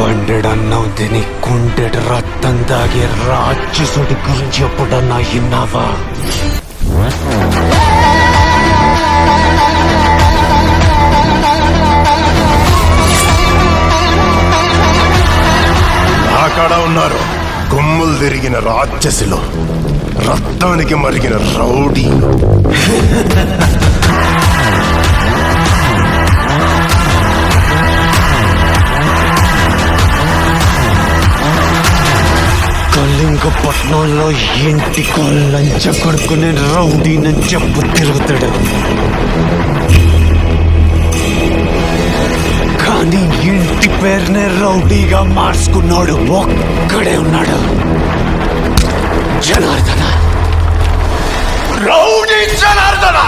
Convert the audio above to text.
వండెడన్నావు తిని కుండెడు రక్తం తాగే రాక్షసుడి గురించి ఎప్పుడన్నా విన్నావా? అక్కడ ఉన్నారు కొమ్ములు తిరిగిన రాక్షసులు, రక్తానికి మరిగిన రౌడీలు. కళింగపట్నంలో ఇంటికో లంచ కొడుకునే రౌడీనని చెప్పు తిరుగుతాడు. కానీ ఇంటి పేరునే రౌడీగా మార్చుకున్నాడు ఒక్కడే ఉన్నాడు, జనార్దన. రౌడీ జనార్దన.